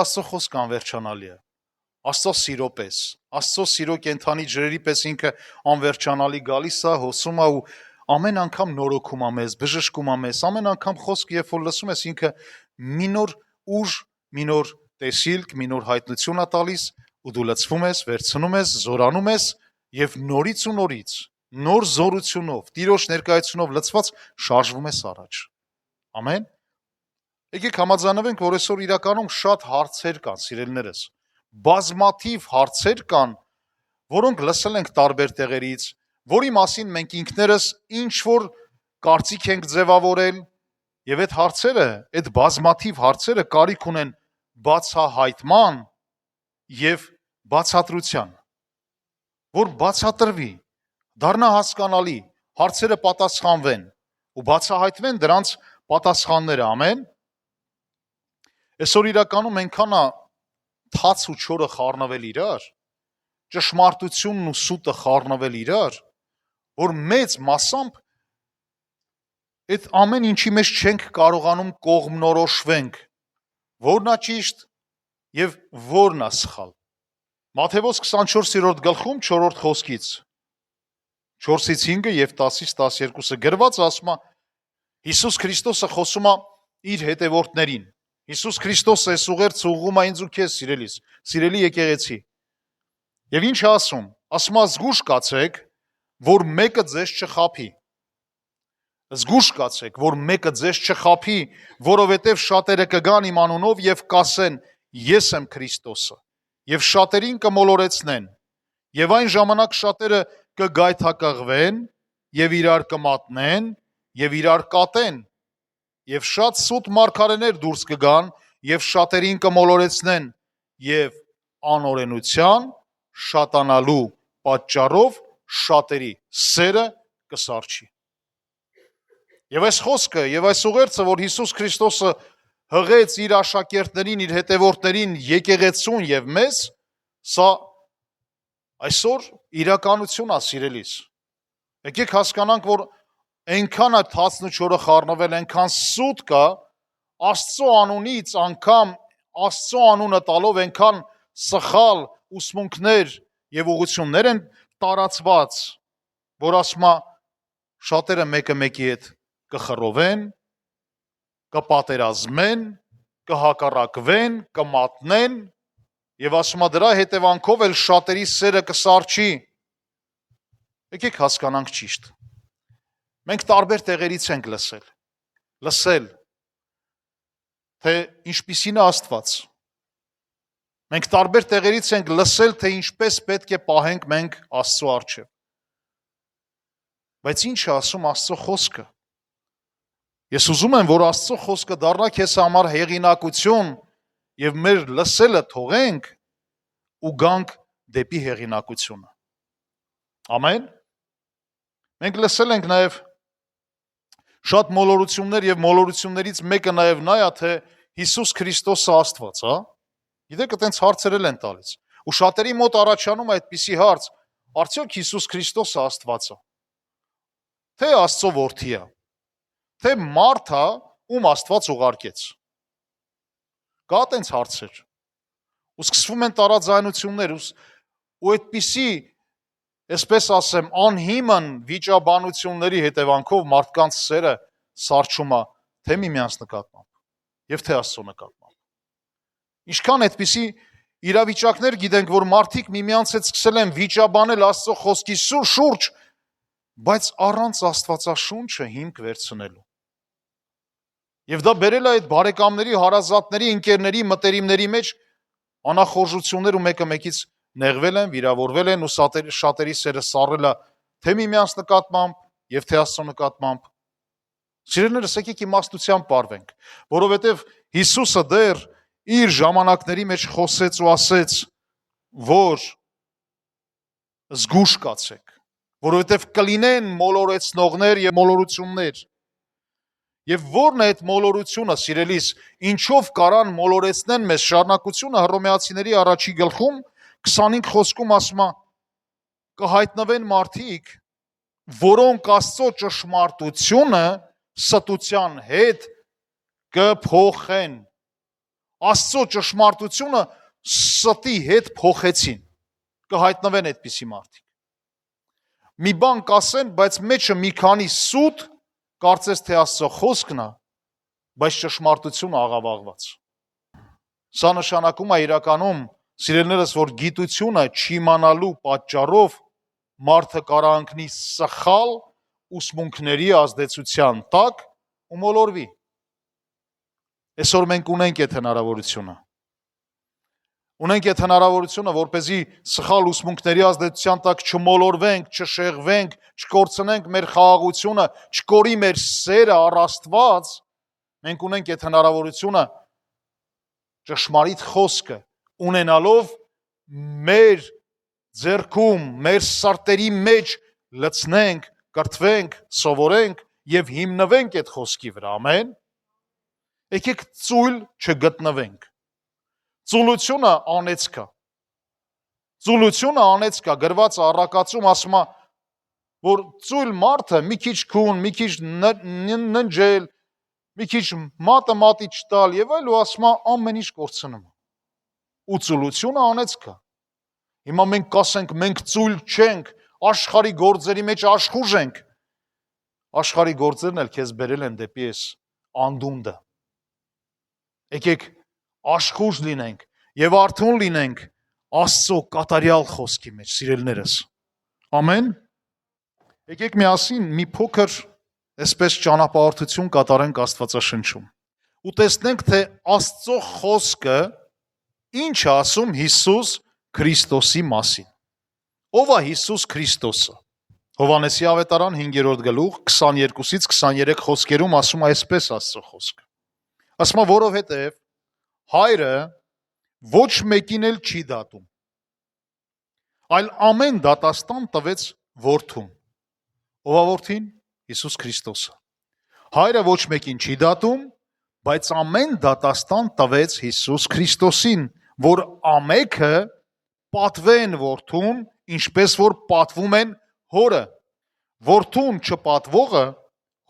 Աստծո խոսքը անվերջանալի է։ Աստծո սիրո պես, Աստծո սիրո կենթանի ջրերի պես ինքը անվերջանալի գալիս է, հոսում է ու ամեն անգամ նորոգում է մեզ, բժշկում է մեզ, ամեն անգամ խոսքը երբ որ լսում ես ինքը մի նոր ուժ, մի նոր տեսիլք, մի նոր հայտնություն է տալիս ու դու լցվում ես, վերցնում ես, զորանում ես եւ նորից ու նորից, նոր զորությունով, Տիրոջ ներկայությունով լցված շարժվում ես առաջ։ Ամեն։ Եկեք համաձայնվենք, որ այսօր իրականում շատ հարցեր կան, սիրելիներս, բազմաթիվ հարցեր կան, որոնք լսել ենք տարբեր տեղերից, որի մասին մենք ինքներս ինչ-որ կարծիք ենք ձևավորել, եւ այդ հարցերը, այդ բազմաթիվ հարցերը կարիք ունեն բացահայտման եւ բացատրության, որ բացատրվի, դառնա հասկանալի, հարցերը պատասխանվեն ու բացահայտվեն դրանց պատասխանները, ամեն։ Այսօր իրականում այնքան է թաց ու չորը խառնվել իրար, ճշմարտությունն ու սուտը խառնվել իրար, որ մեծ մասամբ այդ ամեն ինչի մեջ չենք կարողանում կողմնորոշվենք, որն է ճիշտ եւ որն է սխալ։ Մատթեոս 24-րդ գլխում 4-րդ խոսքից 4-ից 5-ը եւ 10-ից 12-ը գրված ասում է Հիսուս Քրիստոսը խոսում է իր հետևորդներին։ Հիսուս Քրիստոսը այս ուղերձ ուղղում է ինձ ու քեզ, սիրելի եկեղեցի։ Եվ ինչ է ասում։ Ասում է զգուշ կացեք, որ մեկը ձեզ չխաբի։ Զգուշ կացեք, որ մեկը ձեզ չխաբի, որովհետև շատերը կգան իմ անունով եւ կասեն. Ես եմ Քրիստոսը, եւ շատերին կմոլորեցնեն, եւ այն ժամանակ շատերը կգայթակղվեն եւ իրար կմատնեն եւ իրար կատեն, եւ շատ սուտ մարգարեներ դուրս կգան եւ շատերին կմոլորեցնեն եւ անօրենության շատանալու պատճառով շատերի սերը կսարչի։ Եվ այս խոսքը եւ այս ուղերձը, որ Հիսուս Քրիստոսը հղեց իր աշակերտներին, իր հետևորդներին, եկեղեցուն եւ մեզ, սա այսօր իրականություն է, սիրելիս։ Եկեք հասկանանք, որ այնքան է թացն ու չորը խառնվել, այնքան սուտ կա, Աստծո անունից անգամ Աստծո անունը տալով այնքան սխալ ուսմունքներ եւ ուղղություններ են տարածված, որ ասում է շատերը մեկը մեկի հետ կխռովեն, կպատերազմեն, կհակառակվեն, կմատնեն եւ ասում է դրա հետևանքով էլ շատերի սերը կսարչի։ Եկեք հասկանանք ճիշտ։ Մենք տարբեր տեղերից ենք լսել, թե ինչպիսին է Աստված։ Մենք տարբեր տեղերից ենք լսել, թե ինչպես պետք է պահենք մենք Աստծո առջև։ Բայց ինչ է ասում Աստծո խոսքը։ Ես ուզում եմ, որ Աստծո խոսքը դառնա քեզ համար հեղինակություն եւ մեր լսելը թողենք ու գանք դեպի հեղինակությունը։ Ամեն։ Մենք լսել ենք նաեւ շատ մոլորություններ եւ մոլորություններից մեկը նաեւ նա է, թե Հիսուս Քրիստոսը Աստված, հա։ Գիտեք, այտենց հարցերել են տալիս։ Ու շատերի մոտ առաջանում է այդպիսի հարց. արդյոք Հիսուս Քրիստոսը Աստված է։ Թե Աստծո որդի է, թե մարդ է, ում Աստված ուղարկեց։ Կա այտենց հարցեր։ Ու սկսվում են տարաձայնություններ, ու այդպիսի, այսպես ասեմ, անհիմն վիճաբանությունների հետևանքով մարդկանց սերը սարչում է թե միմյանց նկատմամբ եւ թե Աստծո նկատմամբ։ Ինչքան այդպիսի իրավիճակներ գիտենք, որ մարդիկ միմյանց հետ սկսել են վիճաբանել Աստծո խոսքի շուրջ, բայց առանց Աստվածաշունչը հիմք վերցնելու։ Եվ դա բերել է այդ բարեկամների, հարազատների, ընկերների, մտերիմների մեջ անախորժություններ ու մեկը մեկից նեղվել են, վիրավորվել են ու շատերի սերը սառել է թե միմյանց նկատմամբ եւ թե Աստծո նկատմամբ։ Սիրելիներս, եկեք իմաստությամբ պարվենք, որովհետեւ Հիսուսը դեռ իր ժամանակների մեջ խոսեց ու ասեց, որ զգուշ կացեք, որովհետեւ կլինեն մոլորեցնողներ եւ մոլորություններ։ Եվ որն է այդ մոլորությունը, սիրելիս, ինչով կարան մոլորեցնեն մեզ, շարունակությունը Հռոմեացիների առաջի գլխում 25 խոսքում ասում է. կհայտնվեն մարդիկ, որոնք Աստծո ճշմարտությունը ստության հետ կփոխեն։ Աստծո ճշմարտությունը ստի հետ փոխեցին։ Կհայտնվեն այդպիսի մարդիկ։ Մի բան կասեն, բայց մեջը մի քանի սուտ, կարծես թե Աստծո խոսքն է, բայց ճշմարտությունը աղավաղված։ Սա նշանակում է իրականում, սիրելիներս, որ գիտությունը չիմանալու պատճառով մարդը կարող ընկնի սխալ ուսմունքների ազդեցության տակ ու մոլորվի։ Այսօր մենք ունենք այդ հնարավորությունը։ Ունենք այդ հնարավորությունը, որպեսզի սխալ ուսմունքների ազդեցության տակ չմոլորվենք, չշեղվենք, չկորցնենք մեր խաղաղությունը, չկորի մեր սերը առ Աստված, մենք ունենք այդ հնարավորությունը ճշմարիտ խոսքը ունենալով մեր ձեռքում, մեր սրտերի մեջ լցնենք, կրթվենք, սովորենք եւ հիմնվենք այդ խոսքի վրա, ամեն։ Եկեք ծույլ չգտնվենք։ Ծուլությունը անեծք է։ Ծուլությունը անեծք է, գրված առակացում ասում է, որ ծույլ մարդը մի քիչ քուն, մի քիչ ննջել, մի քիչ մատը մատի չտալ եւ այլ ու ասում է ամեն ինչ կորցնում է։ Ու ծուլությունը անեծք է։ Հիմա մենք կասենք, մենք ծույլ չենք, աշխարհի գործերի մեջ աշխուժ ենք։ Աշխարհի գործերն էլ քեզ բերել են դեպի այս անդունդը։ Եկեք աշխուժ լինենք եւ արթուն լինենք Աստծո կատարյալ խոսքի մեջ, սիրելիներս։ Ամեն։ Եկեք միասին մի փոքր այսպես ճանապարհորդություն կատարենք Աստվածաշնչում։ Ու տեսնենք, թե Աստծո խոսքը ինչ է ասում Հիսուս Քրիստոսի մասին։ Ո՞վ է Հիսուս Քրիստոսը։ Հովհաննեսի ավետարան 5-րդ գլուխ 22-ից 23 խոսքերում ասում է այսպես Աստծո խոսքը։ Ասում է, որովհետև Հայրը ոչ մեկին էլ չի դատում, այլ ամեն դատաստան տվեց որդուն։ Ով է որդին։ Հիսուս Քրիստոսը։ Հայրը ոչ մեկին չի դատում, բայց ամեն դատաստան տվեց Հիսուս Քրիստոսին, որ ամենքը պատվեն որդուն, ինչպես որ պատվում են հորը։ Որդուն չպատվողը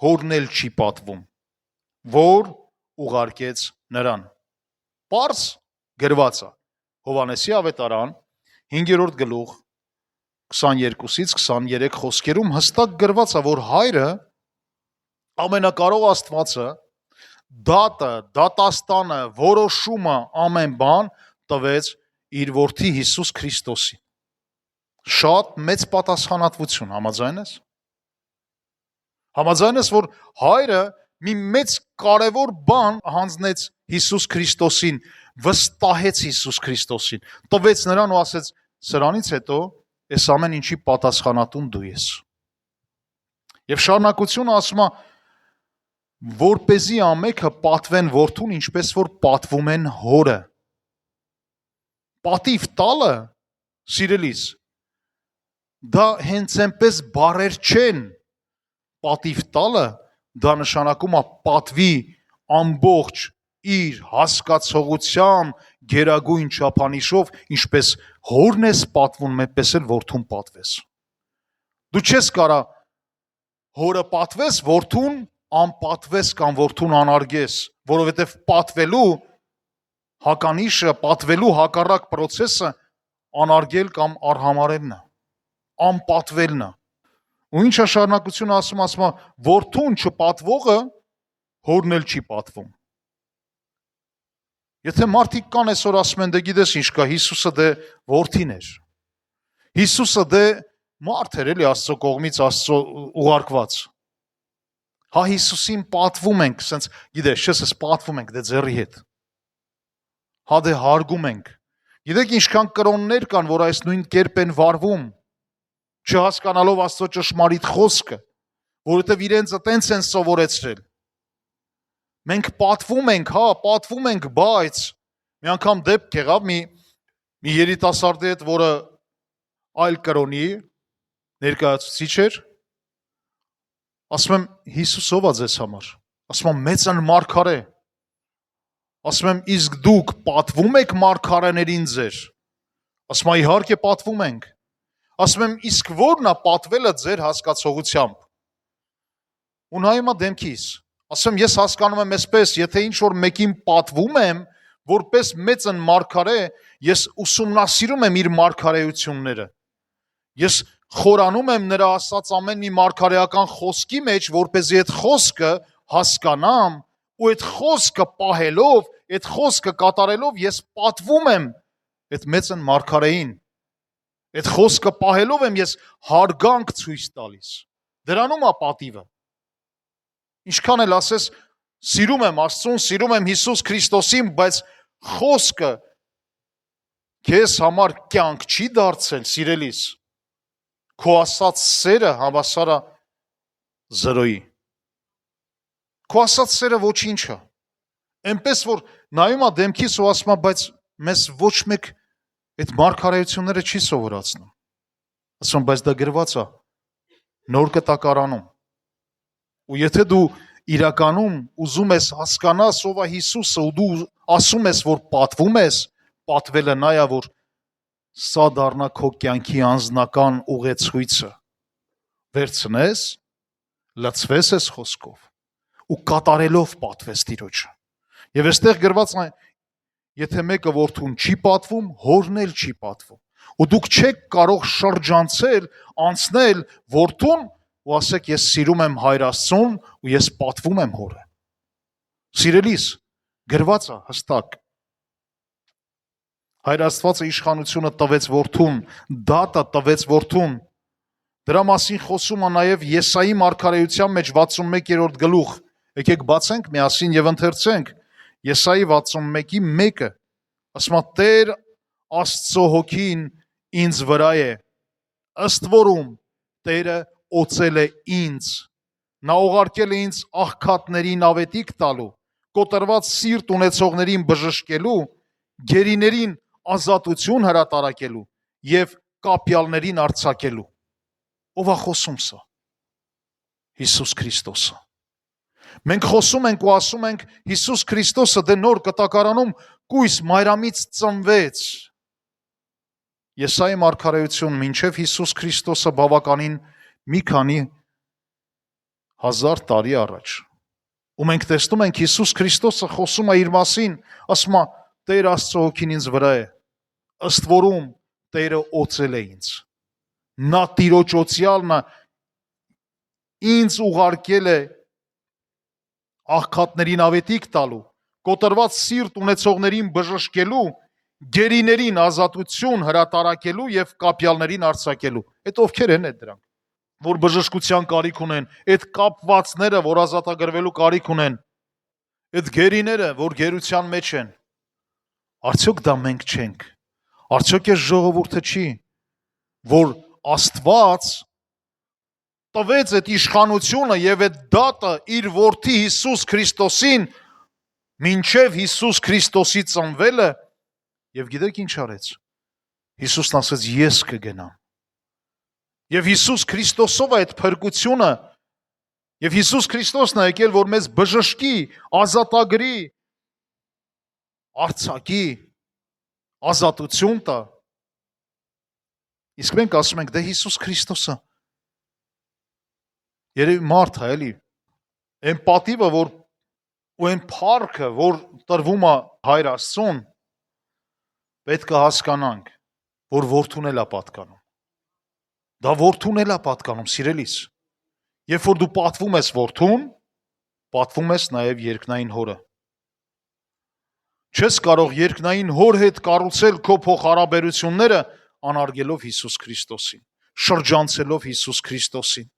հորն էլ չի պատվում, որ ուղարկեց նրան։ Պարզ գրված է Հովհաննեսի ավետարան 5-րդ գլուխ 22-ից 23 խոսքերում հստակ գրված է, որ Հայրը ամենակարող Աստվածը դատը, դատաստանը, որոշումը, ամեն բան տվեց իր որդի Հիսուս Քրիստոսին։ Շատ մեծ պատասխանատվություն, համաձայն ես։ Համաձայն ես, որ Հայրը մի մեծ կարևոր բան հանձնեց Հիսուս Քրիստոսին, վստահեց Հիսուս Քրիստոսին, տվեց նրան ու ասեց, սրանից հետո այս ամեն ինչի պատասխանատուն դու ես։ Եվ շարունակությունը ասում է, որպեսզի ամենքը պատվեն որդուն, ինչպես որ պատվում են հորը։ Պատիվ տալը, սիրելիս, դա հենց այնպես բառեր չեն։ Պատիվ տալը դա նշանակում է պատվի ամբողջ իր հասկացողությամբ գերագույն չափանիշով, ինչպես հորն ես պատվում, այդպես էլ որդուն պատվես։ Դու չես կարա հորը պատվես, որդուն անպատվես կամ որդուն անարգես, որովհետև պատվելու հականիշը, պատվելու հակառակ process-ը անարգել կամ արհամարելն է, անպատվելն է։ Ու ինչ է շարունակությունը ասում է, որդուն չպատվողը հորն էլ չի պատվում։ Եթե մարդիկ կան այսօր ասում են, դե գիտես ինչ կա, Հիսուսը դե որդին էր։ Հիսուսը դե մարդ էր, էլի Աստծո կողմից Աստծո ուղարկված։ Հա Հիսուսին պատվում ենք, սենց գիտես, չես պատվում ենք դե ձեռի հետ։ Հա դե հարգում ենք։ Գիտեք ինչքան կրոններ կան, որ այս նույն կերպ են վարվում, չհասկանալով Աստծո ճշմարիտ խոսքը, որովհետև իրենց այտենց են սովորեցրել։ Մենք պատվում ենք, հա, պատվում ենք, բայց մի անգամ դեպք եղավ մի երիտասարդի հետ, որը այլ կրոնի ներկայացուցիչ էր, ասում եմ, Հիսուս ով է ձեզ համար։ Ասում եմ, մեծն մարգարե։ Ասում եմ, իսկ դուք պատվում եք մարգարեներին ձեր։ Ասում եմ, իհարկե պատվում ենք։ Ասում եմ, իսկ ո՞րն է պատվելը ձեր հասկացողությամբ։ Ու նայում է դեմքիս։ Ասում եմ, ես հասկանում եմ այսպես, եթե ինչ որ մեկին պատվում եմ, որպես մեծն մարգարե, ես ուսումնասիրում եմ իր մարգարեությունները։ Ես խորանում եմ նրա ասած ամեն մի մարգարեական խոսքի մեջ, որպեսզի այդ խոսքը հասկանամ ու այդ խոսքը պահելով, այդ խոսքը կատարելով ես պատվում եմ այդ մեծն մարգարեին։ Այդ խոսքը պահելով եմ ես հարգանք ցույց տալիս։ Դրանում է պատիվը։ Ինչքան էլ ասես սիրում եմ Աստծուն, սիրում եմ Հիսուս Քրիստոսին, բայց խոսքը քեզ համար կյանք չի դարձել, սիրելիս։ Քո ասած սերը հավասար է զրոյի։ Քո ասած սերը ոչինչ է։ Այնպես որ նայում է դեմքիս ու ասում է, բայց մեզ ոչ մեկ այդ մարգարեությունները չի սովորացնում։ Ասում եմ, բայց դա գրված է նոր կտակարանում։ Ու եթե դու իրականում ուզում ես հասկանալ ով է Հիսուսը ու դու ասում ես, որ պատվում ես, պատվելը նա է, որ սա դառնա քո կյանքի անձնական ուղեցույցը։ Վերցնես, լցվես ես խոսքով ու կատարելով պատվես Տիրոջը։ Եվ այստեղ գրված է, եթե մեկը որդուն չի պատվում, հորն էլ չի պատվում։ Ու դուք չեք կարող շրջանցել, անցնել որդուն ու ասեք ես սիրում եմ Հայր Աստծուն ու ես պատվում եմ հորը։ Սիրելիս, գրված է հստակ։ Հայր Աստվածը իշխանությունը տվեց որդուն, դատը տվեց որդուն։ Դրա մասին խոսում է նաև Եսայի մարգարեության մեջ 61-րդ գլուխ։ Եկեք բացենք միասին եւ ընթերցենք Եսայի 61-1-ը։ Ասում է Տեր Աստծո հոգին ինձ վրա է, ըստ որում Տերը օծել է ինձ։ Նա ուղարկել է ինձ աղքատներին ավետիք տալու, կոտրված սիրտ ունեցողներին բժշկելու, գերիներին ազատություն հրատարակելու եւ կապյալներին արձակելու։ Ով է խոսում սա։ Հիսուս Քրիստոսը։ Մենք խոսում ենք ու ասում ենք Հիսուս Քրիստոսը դե նոր կտակարանում կույս մայրամից ծնվեց։ Եսայի մարգարեություն մինչև Հիսուս Քրիստոսը բավականին մի քանի հազար տարի առաջ։ Ու մենք տեսնում ենք Հիսուս Քրիստոսը խոսում է իր մասին, ասում է Տեր Աստծո հոգին ինձ վրա է, ըստ որում Տերը օծել է ինձ։ Նա Տիրոջ օծյալն է, ինձ ուղարկել է աղքատներին ավետիք տալու, կոտրված սիրտ ունեցողներին բժշկելու, գերիներին ազատություն հրատարակելու եւ կապյալներին արձակելու։ Այդ ովքեր են այդ դրանք, որ բժշկության կարիք ունեն, այդ կապվածները, որ ազատագրվելու կարիք ունեն, այդ գերիները, որ գերության մեջ են։ Արդյոք դա մենք չենք։ Արդյոք այս ժողովուրդը չի, որ Աստված տվեց այդ իշխանությունը եւ այդ դատը իր որդի Հիսուս Քրիստոսին մինչև Հիսուս Քրիստոսի ծնվելը եւ գիտեք ինչ արեց։ Հիսուսն ասաց ես կգնամ։ Եվ Հիսուս Քրիստոսով է այդ փրկությունը եւ Հիսուս Քրիստոսն է եկել, որ մեզ բժշկի, ազատագրի, արձակի, ազատություն տա։ Իսկ մենք ասում ենք դե Հիսուս Քրիստոսը երևի մարդ է, էլի։ Այն պատիվը, որ ու այն փառքը, որ տրվում է Հայր Աստծուն, պետք է հասկանանք, որ որդուն էլ է պատկանում։ Դա որդուն էլ է պատկանում, սիրելիս։ Երբ որ դու պատվում ես որդուն, պատվում ես նաև երկնային հորը։ Չես կարող երկնային հոր հետ կառուցել քո փոխհարաբերությունները անարգելով Հիսուս Քրիստոսին, շրջանցելով Հիսուս Քրիստոսին։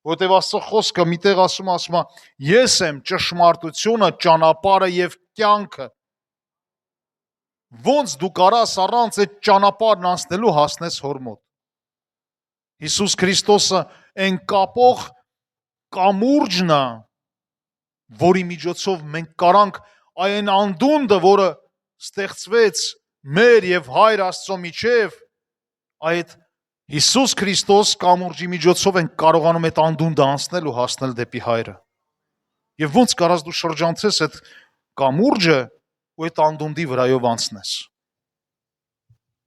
Որտեւ Աստծո խոսքը միտեղ ասում է, ես եմ ճշմարտությունը, ճանապարհը եւ կյանքը։ Ոնց դու կարաս առանց այդ ճանապարհն անցնելու հասնես հոր մոտ։ Հիսուս Քրիստոսը այն կապող կամուրջն է, որի միջոցով մենք կարանք այն անդունդը, որը ստեղծվեց մեր եւ Հայր Աստծո միջև, այդ Հիսուս Քրիստոս կամուրջի միջոցով ենք կարողանում այդ անդունդը անցնել ու հասնել դեպի Հայրը։ Եվ ոնց կարաս դու շրջանցես այդ կամուրջը ու այդ անդունդի վրայով անցնես։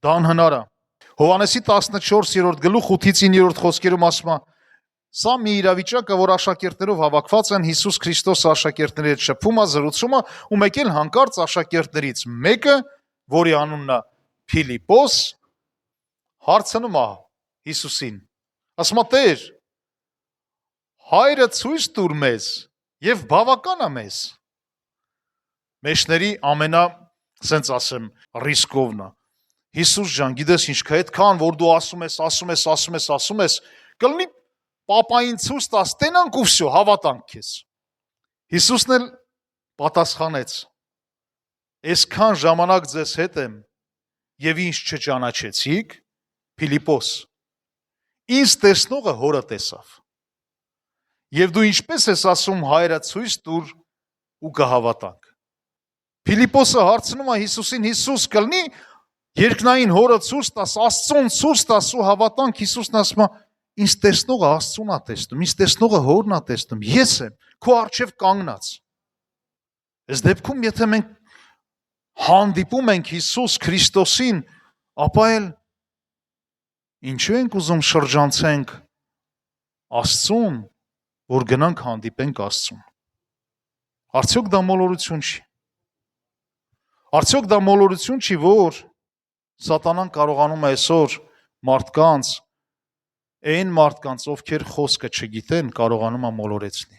Դա անհնար է։ Հովհաննեսի 14-րդ գլուխ 8-ից 9-րդ խոսքերում ասում է. Սա մի իրավիճակ է, որ աշակերտներով հավաքված են, Հիսուս Քրիստոսը աշակերտների հետ շփում է, զրուցում է, ու մեկ էլ հանկարծ աշակերտներից մեկը, որի անունն է Փիլիպոս, հարցնում է Հիսուսին. ասում է, Տեր, հայրը ցույց տուր մեզ եւ բավական է մեզ։ Մեջների սենց ասեմ, ռիսկովն է։ Հիսուս ջան, գիտես ինչ կա, այդքան որ դու ասում ես, կլինի պապային ցույց տաս, տենանք ու վсё, հավատանք քեզ։ Հիսուսն էլ պատասխանեց. Այսքան ժամանակ ձեզ հետ եմ եւ ինչ չճանաչեցիք, Փիլիպոս, ինձ տեսնողը հորը տեսավ։ Եվ դու ինչպես ես ասում հայրը ցույց տուր ու կհավատանք։ Փիլիպոսը հարցնում է Հիսուսին, Հիսուս, կլինի երկնային հորը ցույց տաս, Աստծուն ցույց տաս ու հավատանք։ Հիսուսն ասում է, ինձ տեսնողը Աստծուն է տեսնում, ինձ տեսնողը հորն է տեսնում, ես եմ քո առջև կանգնած։ Այս դեպքում եթե մենք հանդիպում ենք Հիսուս Քրիստոսին, ապա էլ ինչու ենք ուզում շրջանցենք Աստծուն, որ գնանք հանդիպենք Աստծուն։ Արդյոք դա մոլորություն չի։ Արդյոք դա մոլորություն չի, որ սատանան կարողանում է այսօր մարդկանց, այն մարդկանց, ովքեր խոսքը չգիտեն, կարողանում է մոլորեցնի։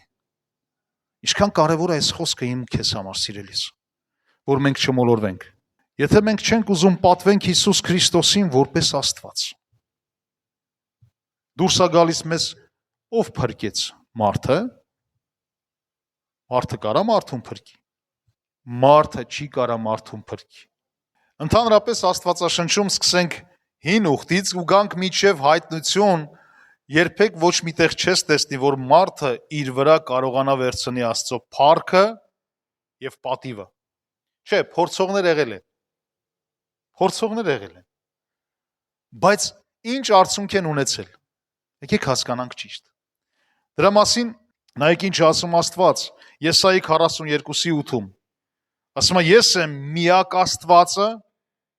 Ինչքան կարևոր է այս խոսքը իմ քեզ համար, սիրելիս, որ մենք չմոլորվենք։ Եթե մենք չենք ուզում պատվենք Հիսուս Քրիստոսին որպես Աստված։ Դուրս է գալիս մեզ ով փրկեց մարդը։ Մարդը կարա մարդուն փրկի։ Մարդը չի կարա մարդուն փրկի։ Ընդհանրապես Աստվածաշնչում սկսենք հին ուխտից ու գանք մինչև հայտնություն, երբեք ոչ միտեղ չես տեսնի, որ մարդը իր վրա կարողանա վերցնի Աստծո փառքը եւ պատիվը։ Չէ, փորձողներ եղել են։ Բայց ինչ արդյունք են ունեցել։ Եկեք հասկանանք ճիշտ։ Դրա մասին նայեք ինչ ասում Աստված Եսայի 42:8-ում։ Ասում է, ես եմ միակ Աստվածը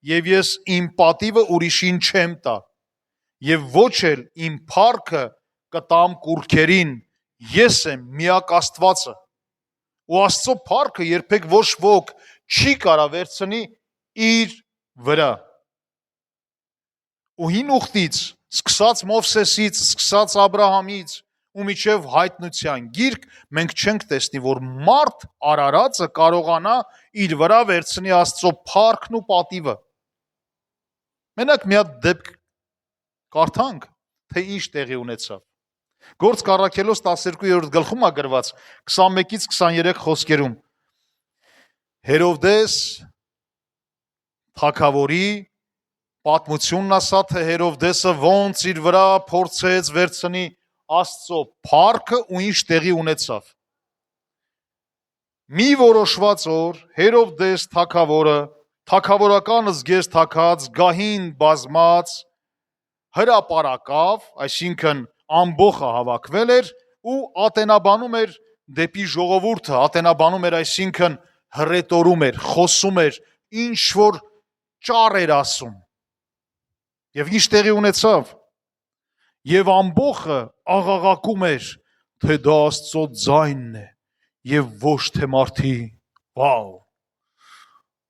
եւ ես իմ պատիվը ուրիշին չեմ տա եւ ոչ էլ իմ փառքը կտամ կուռքերին, ես եմ միակ Աստվածը։ Ու Աստծո փառքը երբեք ոչ ոք չի կարա վերցնի իր վրա։ Ու հին ուխտից, սկսած Մովսեսից, սկսած Աբրահամից ու մինչև հայտնության գիրք, մենք չենք տեսնի, որ մարդ արարածը կարողանա իր վրա վերցնի Աստծո փառքն ու պատիվը։ Մենակ մի հատ դեպք կարդանք, թե ինչ տեղի ունեցավ։ Գործք առաքելոց 12-րդ գլխում է գրված 21-ից 23 խոսքերում։ Հերովդես թագավորի պատմությունն ասա, թե Հերովդեսը ոնց իր վրա փորձեց վերցնի Աստծո փառքը ու ինչ տեղի ունեցավ։ Մի որոշված օր Հերովդես թագավորը թագավորական զգեստ թակած, գահին բազմած, հրապարակավ, այսինքն ամբողը հավաքվել էր ու ատենաբանում էր դեպի ժողովուրդը, ատենաբանում էր, այսինքն հռետորում էր, խոսում էր, ինչ որ ճառ էր ասում։ Եվ ինչ տեղի ունեցավ։ Եվ ամբողը աղաղակում էր, թե դա Աստծո ձայնն է եւ ոչ թե մարդի։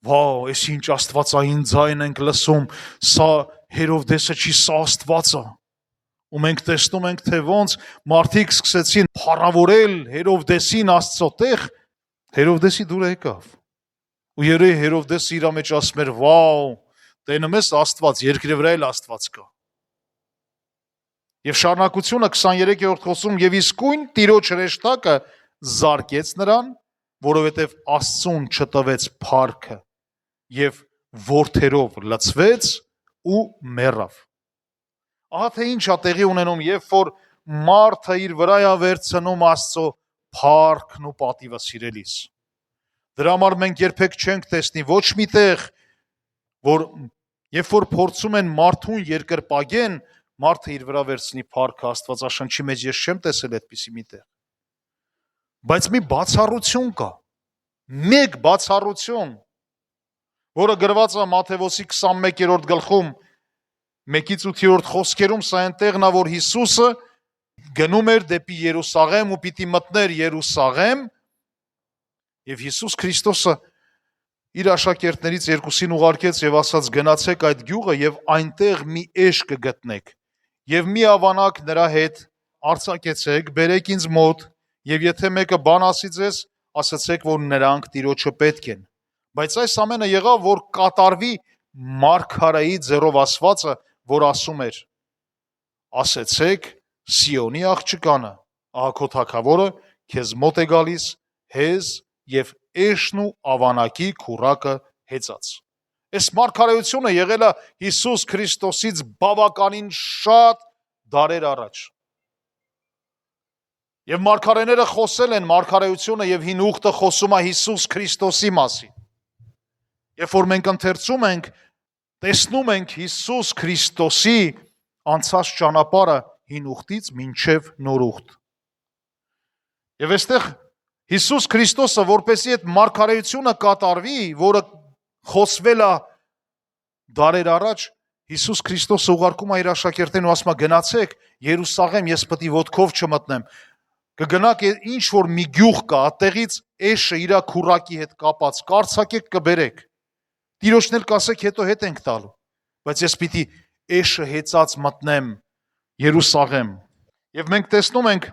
Վաու, այս ինչ աստվածային ձայն ենք լսում, սա Հերովդեսը չի, սա Աստված է։ Ու մենք տեսնում ենք, թե ոնց մարդիկ սկսեցին փառավորել Հերովդեսին Աստծո տեղ, Հերովդեսի դուրը եկավ։ Ու երեի Հերովդեսը իր մեջ ասում էր, վաու, տենում ես Աստված, երկրի վրա էլ Աստված կա։ Եվ շարունակությունը 23-րդ խոսում, եւ իսկույն Տիրոջ հրեշտակը զարկեց նրան, որովհետև Աստծուն չտվեց փառքը եւ որդերով լցվեց ու մեռավ։ Ահա թե ինչ է տեղի ունենում, երբ որ մարդը իր վրա է վերցնում Աստծո փառքն ու պատիվը, սիրելիս։ Դրա համար մենք երբեք չենք տեսնի ոչ միտեղ, որ երբ որ փորձում են մարդուն երկրպագեն, մարդը իր վրա վերցնի փառքը, Աստվածաշնչի մեջ ես չեմ տեսել այդպիսի միտեղ։ Բայց մի բացառություն կա, մեկ բացառություն, որը գրված է Մատթեոսի 21-րդ գլխում 1-ից 8-րդ խոսքերում, սա այնտեղն է, որ Հիսուսը գնում էր դեպի Երուսաղեմ ու պիտի մտներ Երուսաղեմ, եւ Հիսուս Քրիստոսը իր աշակերտներից երկուսին ուղարկեց եւ ասաց. գնացեք այդ գյուղը եւ այնտեղ մի էշ կգտնեք եւ մի ավանակ նրա հետ արձակեցեք, բերեք ինձ մոտ, եւ եթե մեկը բան ասի ձեզ, ասացեք, որ նրանք Տիրոջը պետք են։ Բայց այս ամենը եղավ, որ կատարվի մարգարեի ձեռով ասվածը, որ ասում էր. ասեցեք Սիոնի աղջկանը, ահա քո թագավորը քեզ մոտ է գալիս, հեզ եւ էշն ու ավանակի քուրակը հեծած։ Այս մարգարեությունը եղել է Հիսուս Քրիստոսից բավականին շատ դարեր առաջ։ Եվ մարգարեները խոսել են մարգարեությունը եւ հին ուխտը խոսում է Հիսուս Քրիստոսի մասին։ Երբ որ մենք ընթերցում ենք, տեսնում ենք Հիսուս Քրիստոսի անցած ճանապարհը հին ուխտից մինչև նոր ուխտ։ Եվ այստեղ Հիսուս Քրիստոսը, որպեսզի այդ մարգարեությունը կատարվի, որը խոսվել է դարեր առաջ, Հիսուս Քրիստոսը ուղարկում է իր աշակերտներին ու ասում է. գնացեք Երուսաղեմ, ես պետք է ոտքով չմտնեմ։ Կգնաք ինչ որ մի գյուղ կա, այդտեղից էշը իր քուրակի հետ կապած, կարծակեք կբերեք։ Տիրոջն էլ կասեք, հետո հետ ենք տալու։ Բայց ես պիտի էշը հեծած մտնեմ Երուսաղեմ։ Եվ մենք տեսնում ենք,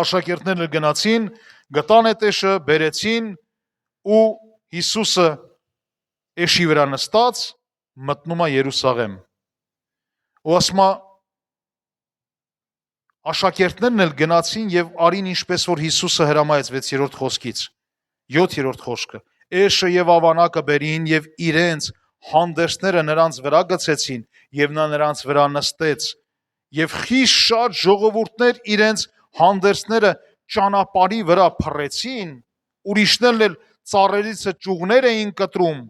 աշակերտներն գնացին, գտան այդ էշը, բերեցին ու Հիսուսը էշի վրա նստած մտնում է Երուսաղեմ։ Ու ասում է, աշակերտներն էլ գնացին եւ արին ինչպես որ Հիսուսը հրամայեց 6-րդ խոսքից։ 7-րդ խոսքը. Էշը եւ ավանակը բերին եւ իրենց հանդերձները նրանց վրա գցեցին եւ նա նրանց վրա նստեց եւ խիստ շատ ժողովուրդներ իրենց հանդերձները ճանապարհի վրա փռեցին, ուրիշներն էլ ծառերից ճյուղներ էին կտրում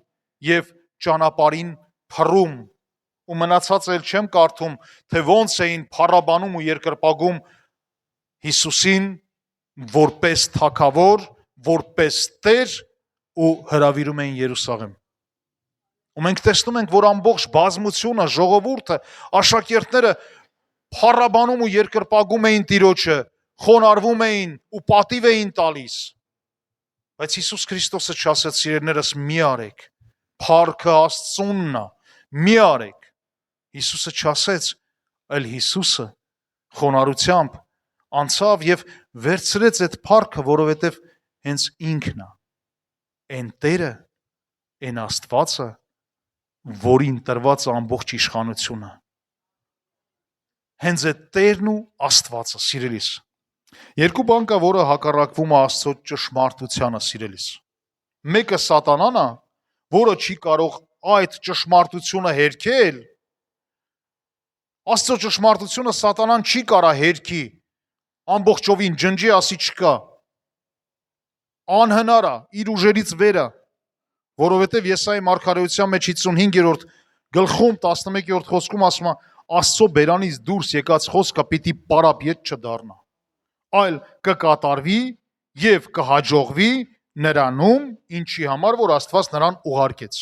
եւ ճանապարհին փռում, ու մնացած էլ չեմ կարդում, թե ոնց էին փառաբանում ու երկրպագում Հիսուսին որպես թագավոր, որպես Տեր ու հրավիրում էին Երուսաղեմ։ Ու մենք տեսնում ենք, որ ամբողջ բազմությունը, ժողովուրդը, աշակերտները փառաբանում ու երկրպագում էին Տիրոջը, խոնարհվում էին ու պատիվ էին տալիս։ Բայց Հիսուս Քրիստոսը չասեց. սիրելիներս, մի արեք, փառքը Աստծունն է, մի արեք։ Հիսուսը չասեց, այլ Հիսուսը խոնարհությամբ անցավ եւ վերցրեց այդ փառքը, որովհետեւ հենց ինքն է, այն Տերը, այն Աստվածը, որին տրված է ամբողջ իշխանությունը։ Հենց այդ Տերն ու Աստվածը, սիրելիս։ Երկու բան կա, որը հակառակվում է Աստծո ճշմարտությանը, սիրելիս։ Մեկը սատանան է, որը չի կարող այդ ճշմարտությունը հերքել։ Աստծո ճշմարտությունը սատանան չի կարա հերքի, ամբողջովին ջնջի, ասի չկա։ Անհնար է, իր ուժերից վեր է, որովհետև Եսայի մարգարեության մեջ 55-րդ գլխում 11-րդ խոսքում ասում է. Աստծո բերանից դուրս եկած խոսքը պիտի պարապետ չդառնա, այլ կկատարվի եւ կհաջողվի նրանում, ինչի համար որ Աստված նրան ուղարկեց։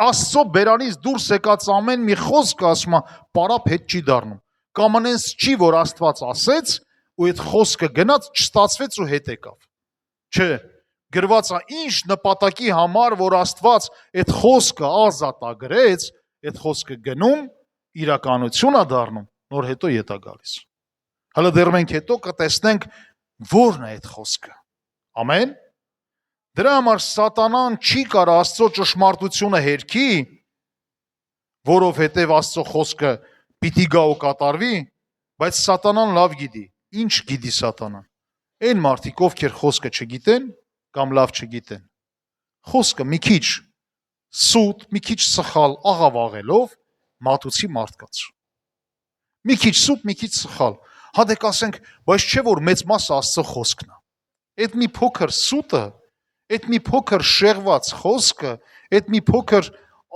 Աստծո բերանից դուրս եկած ամեն մի խոսքը ասում է պարապետ չի դառնում։ Կամ անենց չի, որ Աստված ասեց ու այդ խոսքը գնաց, չստացվեց ու հետ եկավ։ Չէ, գրված է ինչ նպատակի համար, որ Աստված այդ խոսքը ազատագրեց, այդ խոսքը գնում, իրականություն է դառնում, նոր հետո ետ է գալիս։ Հələ դեռ մենք հետո կտեսնենք որն է այդ խոսքը։ Ամեն։ Դրա համար սատանան չի կարա Աստծո ճշմարտությունը հերքի, որովհետև Աստծո խոսքը պիտի գա ու կատարվի, բայց սատանան լավ գիտի։ Ինչ գիտի սատանան։ Այն մարդիկ, ովքեր խոսքը չգիտեն կամ լավ չգիտեն, խոսքը մի քիչ սուտ, մի քիչ սխալ աղավաղելով մատուցի մարդկանց։ Մի քիչ սուտ, մի քիչ սխալ։ Հադեք ասենք, բայց չէ որ մեծ մասը Աստծո խոսքն է։ Այդ մի փոքր սուտը, այդ մի փոքր շեղված խոսքը, այդ մի փոքր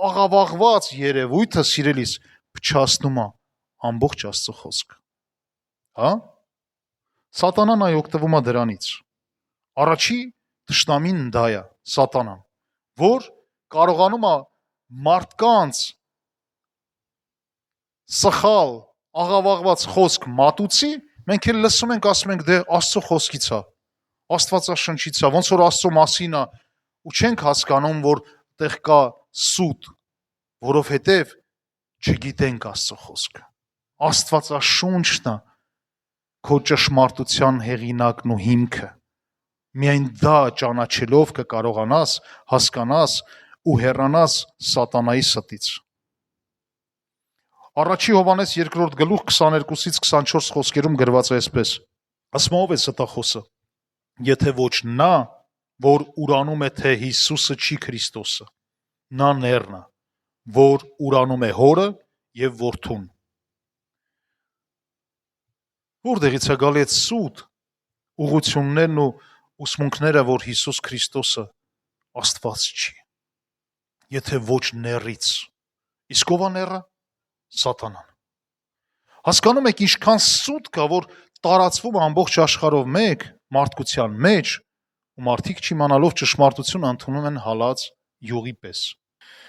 աղավաղված երևույթը, սիրելիս, փչացնում է ամբողջ Աստծո խոսքը։ Հա? Սատանան այ օգտվում է դրանից։ Առաջի թշնամին դա է, սատանան, որ կարողանում է մարդկանց սխալ աղավաղված խոսք մատուցի Մենք էլ լսում ենք, ասում ենք, դե Աստծո խոսքից է, Աստվածաշնչից է, ոնց որ Աստծո մասին է, ու չենք հասկանում, որ տեղ կա սուտ, որովհետև չգիտենք Աստծո խոսքը։ Աստվածաշունչն է քո ճշմարտության հեղինակն ու հիմքը։ Միայն դա ճանաչելով կկարողանաս հասկանաս ու հեռանաս սատանայի ստից։ Առաջի Հովհաննես 2-րդ գլուխ 22-ից 24 խոսքերում գրված է այսպես. ասում ով է ստախոսը, եթե ոչ նա, որ ուրանում է, թե Հիսուսը չի Քրիստոսը, նա նեռն է, որ ուրանում է հորը եւ որդուն։ Որտեղից է գալի այդ սուտ ուղղություններն ու ուսմունքները, որ Հիսուս Քրիստոսը Աստված չի։ Եթե ոչ նեռից, իսկ ով է նեռը? Սատանան։ Հասկանում եք ինչքան սուտ կա, որ տարածվում ամբողջ աշխարհով մեկ մարդկության մեջ, ու մարդիկ չիմանալով ճշմարտությունը ընդունում են հալած յուղի պես։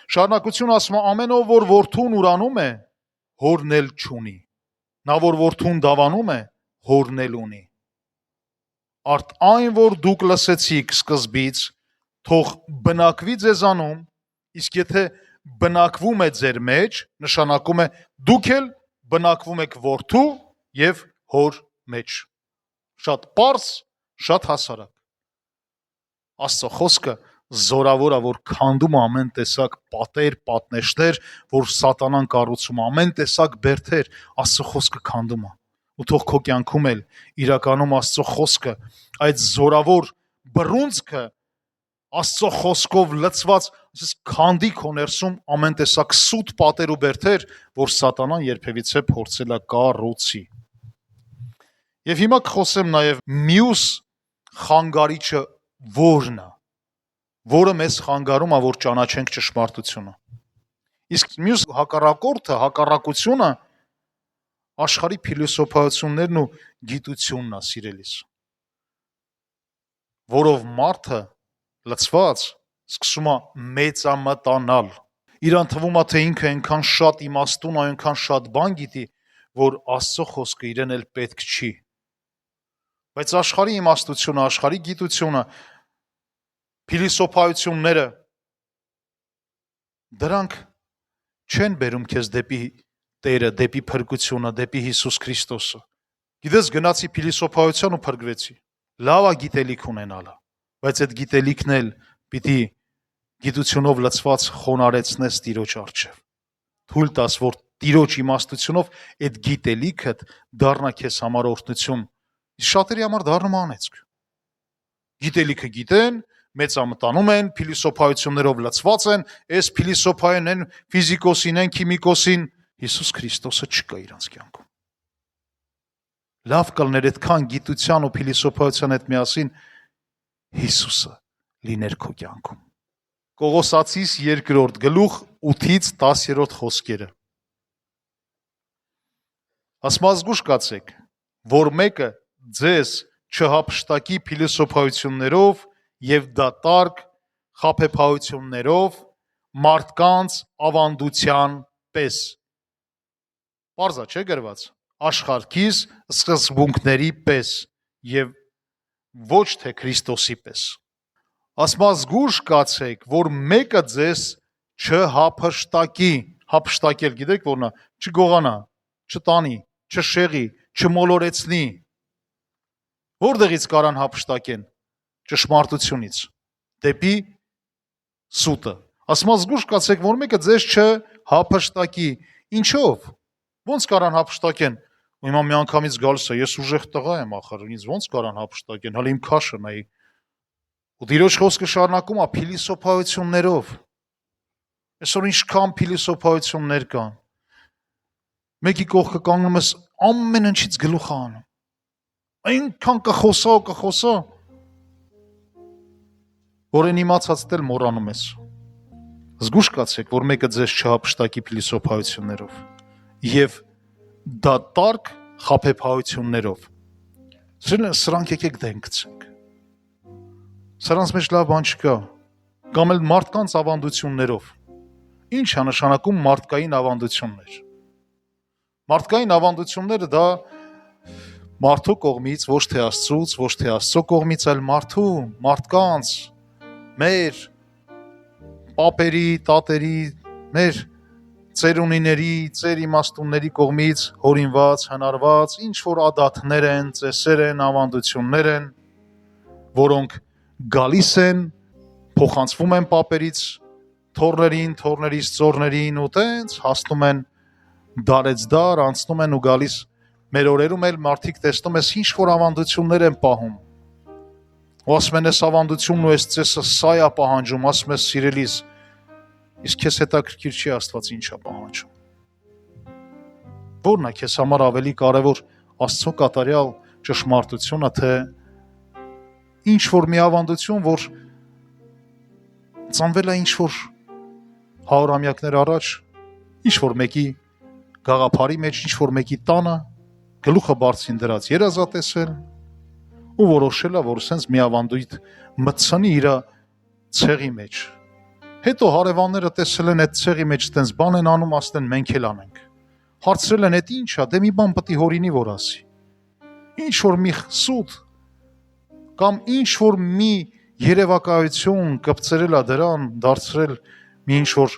Շարունակություն ասում է, ամեն ով որ որդուն ուրանում է, հորն էլ չունի։ Նա որ որդուն դավանում է, հորն էլ ունի։ Արդ այն, որ դուք լսեցիք սկզբից, թող բնակվի ձեզանում, իսկ եթե բնակվում է ձեր մեջ, նշանակում է դուք էլ բնակվում եք որդու եւ հոր մեջ։ Շատ պարզ, շատ հասարակ։ Աստծո խոսքը զորավոր է, որ քանդում ամեն տեսակ պատեր, պատնեշներ, որ սատանան կառուցում, ամեն տեսակ բերդեր, Աստծո խոսքը քանդում է։ Ու թող քո կյանքում էլ իրականում Աստծո խոսքը, այդ զորավոր բռունցքը Աստծո խոսքով լցված, ասես քանդի քո ներսում ամեն տեսակ սուտ պատեր ու բերդեր, որ սատանան երբևիցե փորձել է կառուցի։ Եվ հիմա կխոսեմ նաև մյուս խանգարիչը որն է, որը մեզ խանգարում է, որ ճանաչենք ճշմարտությունը։ Իսկ մյուս հակառակորդը, հակառակությունը աշխարհի փիլիսոփայություններն ու գիտությունն է, սիրելիս, որով մարդը լցված սկսում է մեծամտանալ։ Իրան թվում է, թե ինքը այնքան շատ իմաստուն, այնքան շատ բան գիտի, որ Աստծո խոսքը իրեն էլ պետք չի։ Բայց աշխարհի իմաստությունը, աշխարհի գիտությունը, փիլիսոփայությունները դրանք չեն բերում քեզ դեպի Տերը, դեպի փրկությունը, դեպի Հիսուս Քրիստոսը։ Գիտես, գնացի փիլիսոփայության ու փրկվեցի։ Լավ է գիտելիք ունենալը, բայց այդ գիտելիքն էլ պիտի գիտությունով լցված խոնարեցնես Տիրոջ առջև։ Թույլ տաս, որ Տիրոջ իմաստությունով այդ գիտելիքդ դառնա քեզ համար օրհնություն։ Իսկ շատերի համար դառնում է անեծք։ Գիտելիքը գիտեն, մեծամտանում են, փիլիսոփայություններով լցված են, այս փիլիսոփայեն են, ֆիզիկոսին են, քիմիկոսին, Հիսուս Քրիստոսը չկա իրանց կյանքում։ Լավ կլներ այդքան գիտության ու փիլիսոփայության հետ միասին Հիսուսը լիներ քո կյանքում։ Կողոսացիս 2-րդ գլուխ 8-ից 10-րդ խոսքերը։ Ասմազգուշ կացեք, որ մեկը ձեզ չհափշտակի փիլիսոփայություններով եւ դատարկ խաբեբայություններով մարդկանց ավանդության պես։ Պարզա չէ գրված, աշխարհքիս սկզբունքների պես եւ ոչ թե Քրիստոսի պես։ Ասմազգուշ կացեք, որ մեկը ձեզ չհափշտակի, հափշտակել գիտեք որն է, չգողանա, չտանի, չշեղի, չմոլորեցնի։ Որտեղից կարան հափշտակեն? Ճշմարտությունից, դեպի սուտը։ Ասմազգուշ կացեք, որ մեկը ձեզ չհափշտակի։ Ինչով? Ոնց կարան հափշտակեն? Ու հիմա միանգամից գալիս է, ես ուժեղ տղա եմ ախր, ինձ ոնց կարան հափշտակեն, հələ իմ քաշը նայի։ Ու Տիրոջ խոսքը շարունակում է փիլիսոփայություններով։ Այսօր ինչքան փիլիսոփայություններ կան։ Մեկի կողքը կանգնում ես, ամեն ինչից գլուխ է անում։ Այնքան կխոսա, որ այն իմացածդ էլ մոռանում ես։ Զգուշ կացեք, որ մեկը ձեզ չհափշտակի փիլիսոփայություններով եւ դատարկ խաբեբայություններով։ Սրանք եկեք դեն գցենք։ Սրանց մեջ լավ բան չկա։ Կամ էլ մարդկանց ավանդություններով։ Ինչ է նշանակում մարդկային ավանդություններ։ Մարդկային ավանդությունները դա Մարդու կողմից, ոչ թե Աստծուց, ոչ թե Աստծո կողմից, այլ մարդկանց, մեր պապերի, տատերի, մեր ծերունիների, ծեր իմաստունների կողմից հորինված, հնարված, ինչ որ ադաթներ են, ծեսեր են, ավանդություններ են, որոնք գալիս են, փոխանցվում են պապերից թորներին, թորներից ծորներին ու տենց հասնում են դարեց դար, անցնում են ու գալիս մեր օրերում էլ մարդիկ տեսնում ես ինչ որ ավանդություններ են պահում ու ասում են այս ավանդությունն ու այս ծեսը սա է պահանջում, ասում ես սիրելիս, իսկ քեզ հետաքրքիր չի Աստված ինչ է պահանջում, որն է քեզ համար ավելի կարևոր Աստծո կատարյալ ճշմարտությունը, թե ինչ որ մի ավանդություն, որ ծնվել է ինչ որ 100-ամյակներ առաջ, ինչ որ մեկի գաղափարի մեջ, ինչ որ մեկի տանը գլուխը բարձին դրած երազատեսել ու որոշել է, որ սենց մի ավանդույթ մտցնի իր ցեղի մեջ։ Հետո հարևանները տեսել են այդ ցեղի մեջ տենց բան են անում, ասեն մենք էլ անենք։ Հարցրել են այդ ի՞նչ է, դե մի բան պետք է հորինի որ ասի։ Ինչ որ մի սուտ կամ ինչ որ մի երևակայություն կպցրել է դրան, դարձրել մի ինչ որ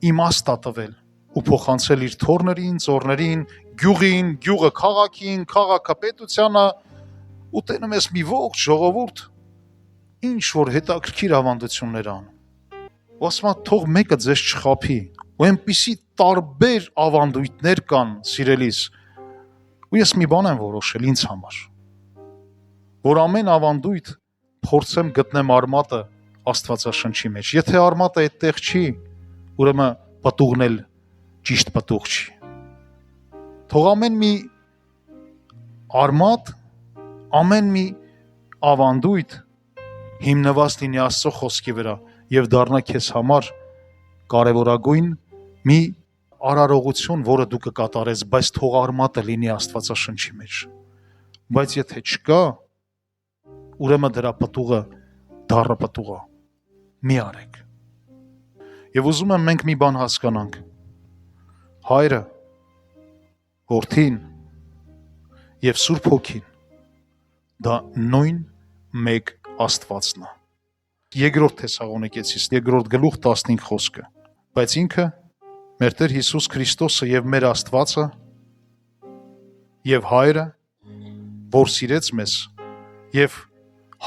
իմաստ է տվել ու փոխանցել իր թորներին, ծորներին, գյուղին, գյուղը քաղաքին, քաղաքը պետությանը ու տենում ես մի ողջ ժողովուրդ ինչ որ հետաքրքիր ավանդություններ անում։ Ու ասում եմ թող մեկը ձեզ չխափի։ Ու այնպիսի տարբեր ավանդույթներ կան, սիրելիս։ Ու ես մի բան եմ որոշել ինձ համար, որ ամեն ավանդույթ փորձեմ գտնեմ արմատը Աստվածաշնչի մեջ։ Եթե արմատը այդտեղ չի, ուրեմն պտուղն էլ ճիշտ պտուղ չի։ Թող ամեն մի արմատ, ամեն մի ավանդույթ հիմնված լինի Աստծո խոսքի վրա եւ դառնա քեզ համար կարևորագույն մի արարողություն, որը դու կկատարես, բայց թող արմատը լինի Աստվածաշնչի մեջ։ Բայց եթե չկա, ուրեմն դրա պտուղը դառը պտուղ է։ Մի արեք։ Եվ ուզում եմ մենք մի բան հասկանանք։ Հայրը, Որդին եւ Սուրբ Հոգին դա նույն մեկ Աստվածն է։ Երկրորդ Թեսաղոնիկեցիս 2-րդ գլուխ 15 խոսքը։ Բայց ինքը մեր Տեր Հիսուս Քրիստոսը եւ մեր Աստվածը եւ Հայրը, որ սիրեց մեզ եւ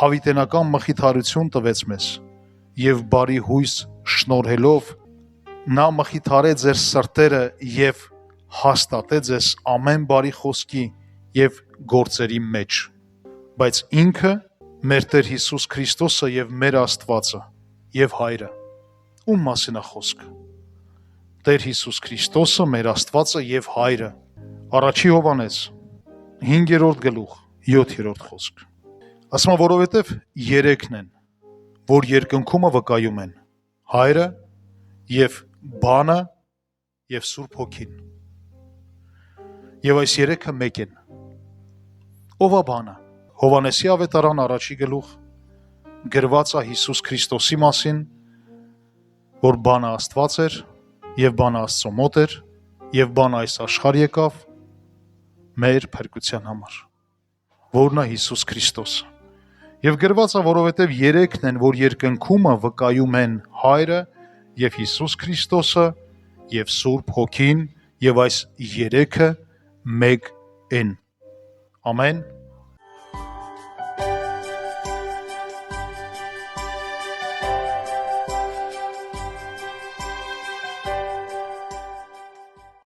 հավիտենական մխիթարություն տվեց մեզ եւ բարի հույս շնորհելով նա մխիթարեց ձեր սրտերը եւ հաստատեց ձեզ ամեն բարի խոսքի եւ գործերի մեջ, բայց ինքը մեր Տեր Հիսուս Քրիստոսը եւ մեր Աստվածը եւ Հայրը, ում մասին է խոսքը։ Տեր Հիսուս Քրիստոսը, մեր Աստվածը եւ Հայրը։ Առաջի Հովհաննես 5-րդ գլուխ 7-րդ խոսք։ Ասում է, որովհետև երեքն են, որ երկնքումը վկայում են. Հայրը եւ Բանը եւ Սուրբ Հոգին։ Եվ այս երեքը մեկ են։ Ով է Բանը։ Հովհաննեսի ավետարան առաջի գլուխ գրված է Հիսուս Քրիստոսի մասին, որ Բանը Աստված էր եւ Բանը Աստծո մոտ էր եւ Բանը այս աշխարհ եկավ մեր փրկության համար, որն է Հիսուս Քրիստոսը։ Եվ գրված է, որովհետև երեքն են, որ երկնքումը վկայում են Հայրը եւ Հիսուս Քրիստոսը եւ Սուրբ Հոգին, եւ այս երեքը մեկ են։ Ամեն։